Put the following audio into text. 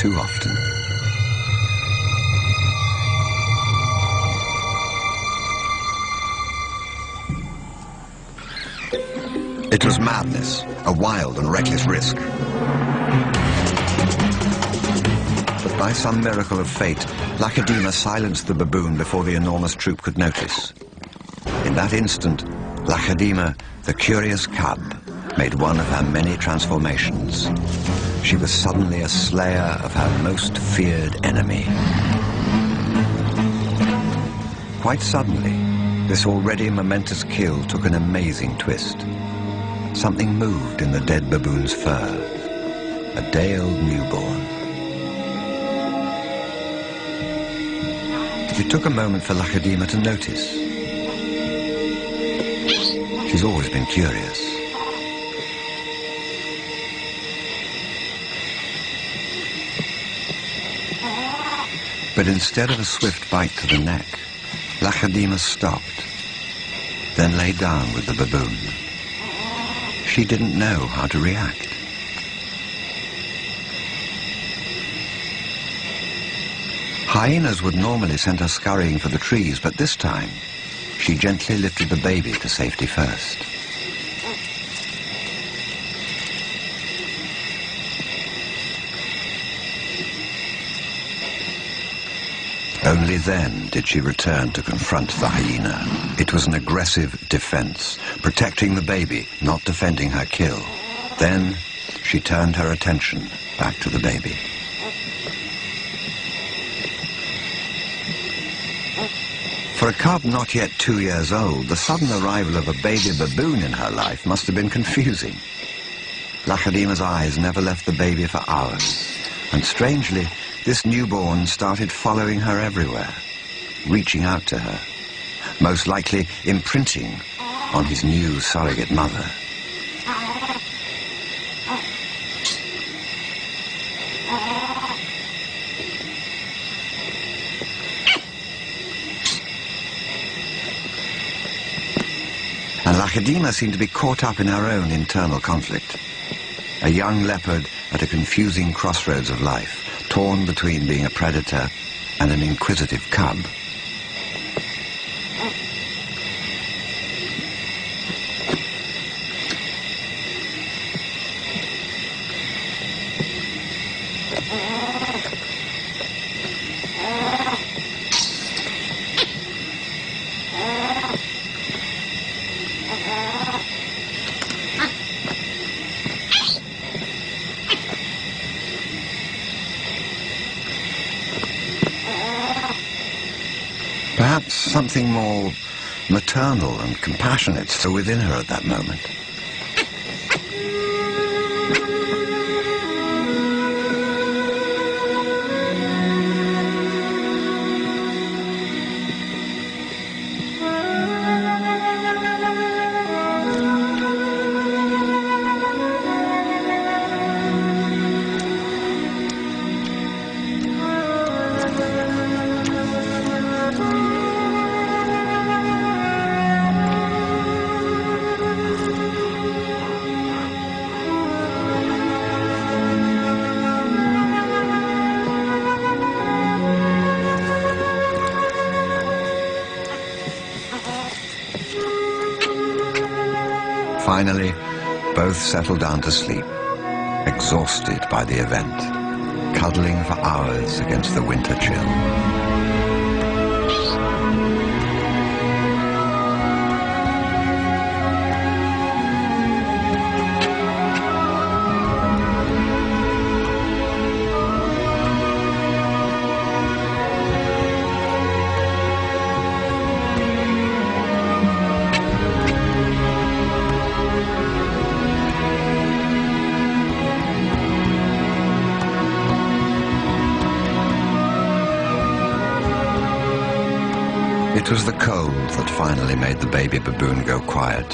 too often. It was madness, a wild and reckless risk. But by some miracle of fate, Lacedaemon silenced the baboon before the enormous troop could notice. In that instant, Lacedaemon, the curious cub, made one of her many transformations. She was suddenly a slayer of her most feared enemy. Quite suddenly, this already momentous kill took an amazing twist. Something moved in the dead baboon's fur. A day-old newborn. It took a moment for Lacedaemon to notice. She's always been curious. But instead of a swift bite to the neck, Lacedaemon stopped, then lay down with the baboon. She didn't know how to react. Hyenas would normally send her scurrying for the trees, but this time, she gently lifted the baby to safety first. Only then did she return to confront the hyena. It was an aggressive defense, protecting the baby, not defending her kill. Then she turned her attention back to the baby. For a cub not yet 2 years old, the sudden arrival of a baby baboon in her life must have been confusing. Lacedaemon's eyes never left the baby for hours, and strangely, this newborn started following her everywhere, reaching out to her, most likely imprinting on his new surrogate mother. And Lacedaemon seemed to be caught up in her own internal conflict. A young leopard at a confusing crossroads of life, torn between being a predator and an inquisitive cub. Perhaps something more maternal and compassionate still within her at that moment. Finally, both settled down to sleep, exhausted by the event, cuddling for hours against the winter chill. It was the cold that finally made the baby baboon go quiet.